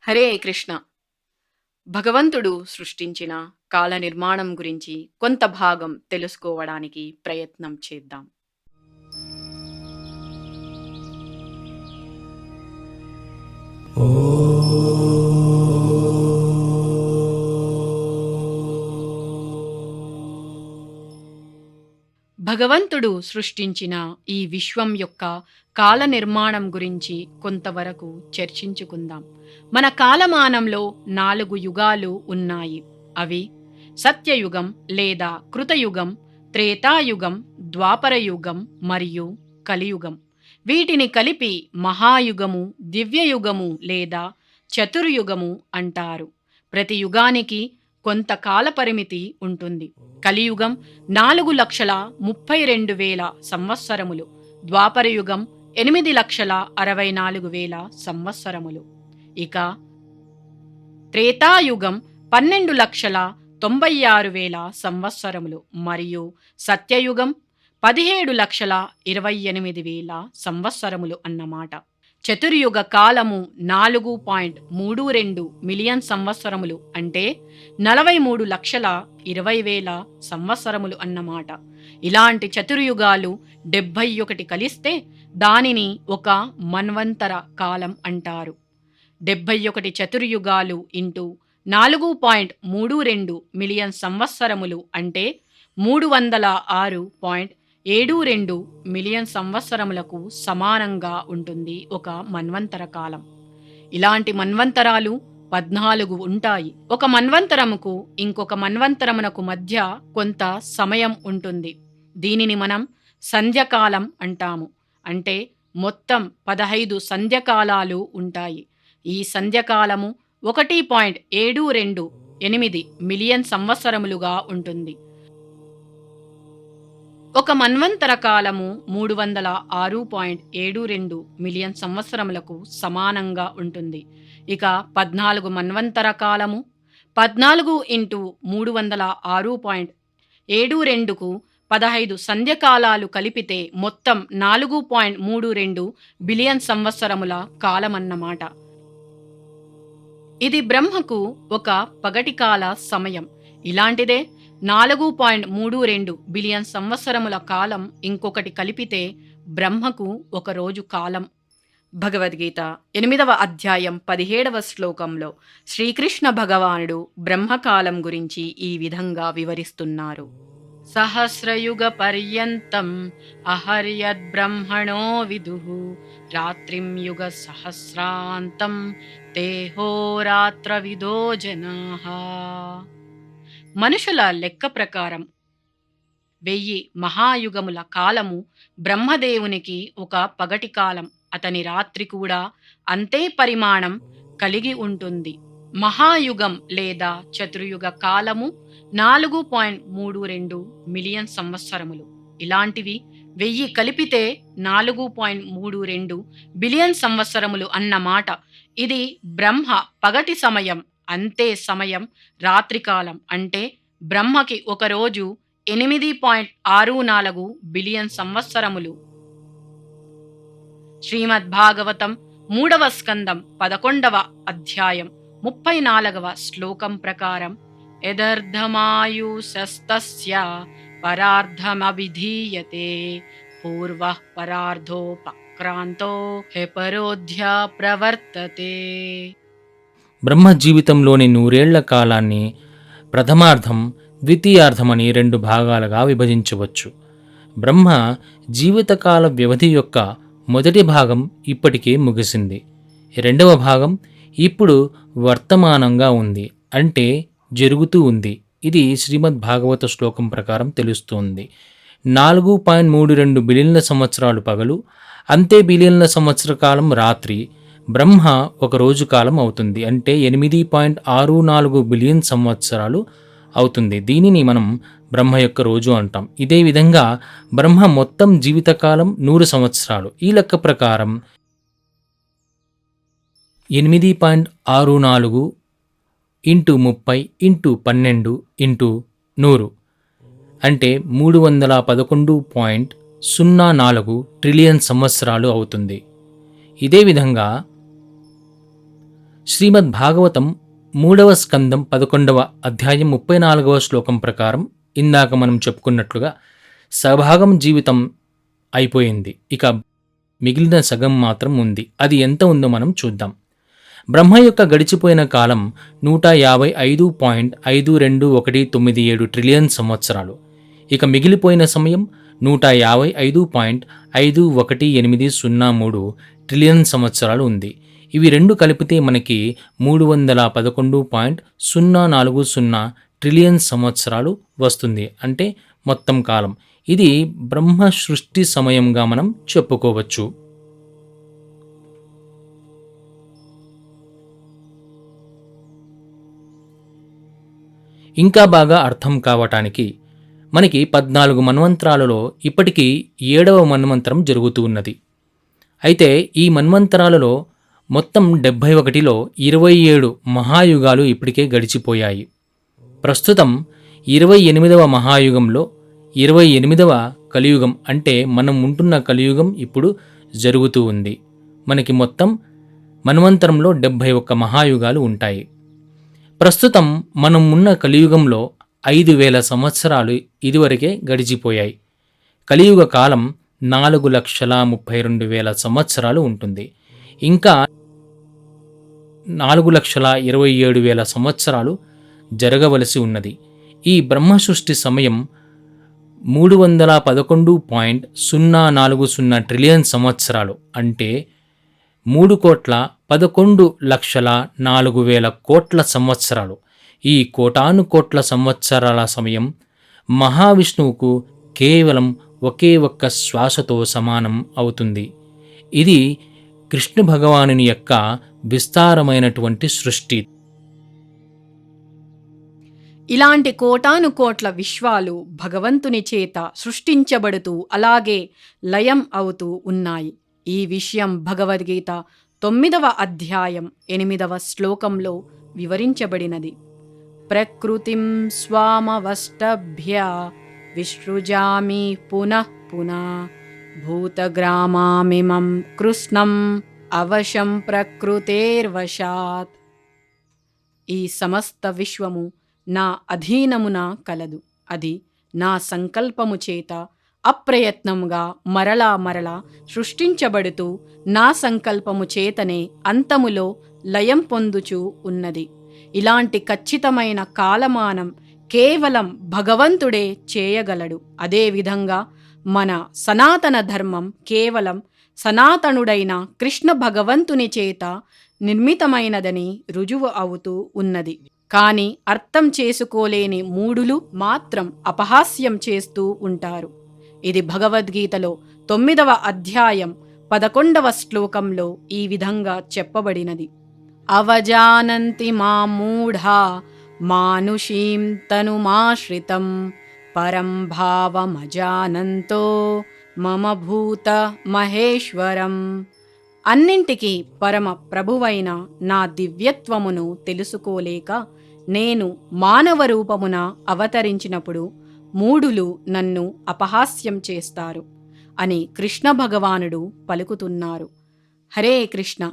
హరే కృష్ణ. భగవంతుడు సృష్టించిన కాల నిర్మాణం గురించి కొంత భాగం తెలుసుకోవడానికి ప్రయత్నం చేద్దాం. భగవంతుడు సృష్టించిన ఈ విశ్వం యొక్క కాల నిర్మాణం గురించి కొంతవరకు చర్చించుకుందాం. మన కాలమానంలో 4 యుగాలు ఉన్నాయి. అవి సత్యయుగం లేదా కృతయుగం, త్రేతాయుగం, ద్వాపరయుగం మరియు కలియుగం. వీటిని కలిపి మహాయుగము, దివ్యయుగము లేదా చతుర్యుగము అంటారు. ప్రతి యుగానికి కొంత కాల పరిమితి ఉంటుంది. కలియుగం 4,32,000 సంవత్సరములు, ద్వాపరయుగం 8,64,000 సంవత్సరములు, ఇక త్రేతాయుగం 12,96,000 సంవత్సరములు మరియు సత్యయుగం 17,28,000 సంవత్సరములు అన్నమాట. చతుర్యుగ కాలము 4.32 మిలియన్ సంవత్సరములు అంటే 43,20,000 సంవత్సరములు అన్నమాట. ఇలాంటి చతుర్యుగాలు 71 కలిస్తే దానిని ఒక మన్వంతర కాలం అంటారు. 71 చతుర్యుగాలు ఇంటూ 4.32 మిలియన్ సంవత్సరములు అంటే 306.72 మిలియన్ సంవత్సరములకు సమానంగా ఉంటుంది ఒక మన్వంతర కాలం. ఇలాంటి మన్వంతరాలు 14 ఉంటాయి. ఒక మన్వంతరముకు ఇంకొక మన్వంతరమునకు మధ్య కొంత సమయం ఉంటుంది. దీనిని మనం సంధ్యకాలం అంటాము. అంటే మొత్తం 15 సంధ్యకాలాలు ఉంటాయి. ఈ సంధ్యకాలము 1.728 మిలియన్ సంవత్సరములుగా ఉంటుంది. ఒక మన్వంతర కాలము 306.72 మిలియన్ సంవత్సరములకు సమానంగా ఉంటుంది. ఇక 14 మన్వంతర కాలము 14 ఇంటూ 306.72కు 15 సంధ్యకాలాలు కలిపితే మొత్తం 4.32 బిలియన్ సంవత్సరముల కాలమన్నమాట. ఇది బ్రహ్మకు ఒక పగటి కాల సమయం. ఇలాంటిదే 4.32 బిలియన్ సంవత్సరముల కాలం ఇంకొకటి కలిపితే బ్రహ్మకు ఒక రోజు కాలం. భగవద్గీత 8వ అధ్యాయం 17వ శ్లోకంలో శ్రీకృష్ణ భగవానుడు బ్రహ్మకాలం గురించి ఈ విధంగా వివరిస్తున్నారు. సహస్రయుగ పర్యంతం అహర్యద్బ్రహ్మణో విదుః రాత్రిం యుగ సహస్రాంతం తేహోరాత్రవిదో జనాః. మనుషుల లెక్క ప్రకారం 1000 మహాయుగముల కాలము బ్రహ్మదేవునికి ఒక పగటి కాలం. అతని రాత్రి కూడా అంతే పరిమాణం కలిగి ఉంటుంది. మహాయుగం లేదా చతుర్యుగ కాలము 4.32 మిలియన్ సంవత్సరములు. ఇలాంటివి 1000 కలిపితే 4.32 బిలియన్ సంవత్సరములు అన్నమాట. ఇది బ్రహ్మ పగటి సమయం. అంతే సమయం రాత్రికాలం. అంటే బ్రహ్మకి ఒక రోజు 8.64 బిలియన్ సంవత్సరములు. శ్రీమద్భాగవతం 3వ స్కందం 11వ అధ్యాయం 34వ శ్లోకం ప్రకారం యదర్థమాయుషస్తస్య పరార్థమభిధీయతే పూర్వః పరార్థోపక్రాంతో హెపరోధ్య ప్రవర్తతే. బ్రహ్మ జీవితంలోని 100 ఏళ్ల కాలాన్ని ప్రథమార్థం, ద్వితీయార్థమని 2 భాగాలుగా విభజించవచ్చు. బ్రహ్మ జీవితకాల వ్యవధి యొక్క మొదటి భాగం ఇప్పటికే ముగిసింది. రెండవ భాగం ఇప్పుడు వర్తమానంగా ఉంది, అంటే జరుగుతూ ఉంది. ఇది శ్రీమద్ భాగవత శ్లోకం ప్రకారం తెలుస్తోంది. 4.32 బిలియన్ల సంవత్సరాలు పగలు, అంతే బిలియన్ల సంవత్సర కాలం రాత్రి. బ్రహ్మ ఒక రోజు కాలం అవుతుంది, అంటే 8.64 బిలియన్ సంవత్సరాలు అవుతుంది. దీనిని మనం బ్రహ్మ యొక్క రోజు అంటాం. ఇదే విధంగా బ్రహ్మ మొత్తం జీవితకాలం 100 సంవత్సరాలు. ఈ లెక్క ప్రకారం 8.64 ఇంటూ 30 ఇంటూ 12 ఇంటూ 100 అంటే 311.04 ట్రిలియన్ సంవత్సరాలు అవుతుంది. ఇదే విధంగా శ్రీమద్ భాగవతం 3వ స్కందం 11వ అధ్యాయం 34వ శ్లోకం ప్రకారం ఇందాక మనం చెప్పుకున్నట్లుగా సగభాగం జీవితం అయిపోయింది. ఇక మిగిలిన సగం మాత్రం ఉంది. అది ఎంత ఉందో మనం చూద్దాం. బ్రహ్మ యొక్క గడిచిపోయిన కాలం 155.52197 ట్రిలియన్ సంవత్సరాలు. ఇక మిగిలిపోయిన సమయం 155.51803 ట్రిలియన్ సంవత్సరాలు ఉంది. ఇవి రెండు కలిపితే మనకి 311.040 ట్రిలియన్ సంవత్సరాలు వస్తుంది. అంటే మొత్తం కాలం. ఇది బ్రహ్మ సృష్టి సమయంగా మనం చెప్పుకోవచ్చు. ఇంకా బాగా అర్థం కావటానికి మనకి 14 మన్వంతరాలలో ఇప్పటికీ 7వ మన్వంతరం జరుగుతూ ఉన్నది. అయితే ఈ మన్వంతరాలలో మొత్తం 71లో 27 మహాయుగాలు ఇప్పటికే గడిచిపోయాయి. ప్రస్తుతం 28వ మహాయుగంలో 28వ కలియుగం అంటే మనం ఉంటున్న కలియుగం ఇప్పుడు జరుగుతూ ఉంది. మనకి మొత్తం మన్వంతరంలో 71 మహాయుగాలు ఉంటాయి. ప్రస్తుతం మనం ఉన్న కలియుగంలో 5,000 సంవత్సరాలు ఇదివరకే గడిచిపోయాయి. కలియుగ కాలం 4,32,000 సంవత్సరాలు ఉంటుంది. ఇంకా 4,27,000 సంవత్సరాలు జరగవలసి ఉన్నది. ఈ బ్రహ్మ సృష్టి సమయం 311.040 ట్రిలియన్ సంవత్సరాలు అంటే 3,11,04,000 కోట్ల సంవత్సరాలు. ఈ కోటానుకోట్ల సంవత్సరాల సమయం మహావిష్ణువుకు కేవలం ఒకే ఒక్క శ్వాసతో సమానం అవుతుంది. ఇది కృష్ణ భగవానుని యొక్క విస్తారమైనటువంటి సృష్టి. ఇలాంటి కోటాను కోట్ల విశ్వాలు భగవంతుని చేత సృష్టించబడుతూ అలాగే లయం అవుతూ ఉన్నాయి. ఈ విషయం భగవద్గీత 9వ అధ్యాయం 8వ శ్లోకంలో వివరించబడినది. ప్రకృతిం స్వామవష్టభ్య విసృజామి పునః పునః భూతగ్రామామిమం కృష్ణం అవశం ప్రకృతేర్వశాత్. ఈ సమస్త విశ్వము నా అధీనమున కలదు. అది నా సంకల్పము చేత అప్రయత్నంగా మరలా సృష్టించబడుతూ నా సంకల్పము చేతనే అంతములో లయం పొందుచూ ఉన్నది. ఇలాంటి ఖచ్చితమైన కాలమానం కేవలం భగవంతుడే చేయగలడు. అదేవిధంగా మన సనాతన ధర్మం కేవలం సనాతనుడైన కృష్ణ భగవంతుని చేత నిర్మితమైనదని రుజువు అవుతూ ఉన్నది. కానీ అర్థం చేసుకోలేని మూఢులు మాత్రం అపహాస్యం చేస్తూ ఉంటారు. ఇది భగవద్గీతలో 9వ అధ్యాయం 11వ శ్లోకంలో ఈ విధంగా చెప్పబడినది. అవజానంతి మా మూఢా మానుషీం తనుమాశ్రితం పరం భావమజానంతో మమ భూత మహేశ్వరం. అన్నింటికీ పరమ ప్రభువైన నా దివ్యత్వమును తెలుసుకోలేక నేను మానవ రూపమున అవతరించినప్పుడు మూఢులు నన్ను అపహాస్యం చేస్తారు అని కృష్ణ భగవానుడు పలుకుతున్నారు. హరే కృష్ణ.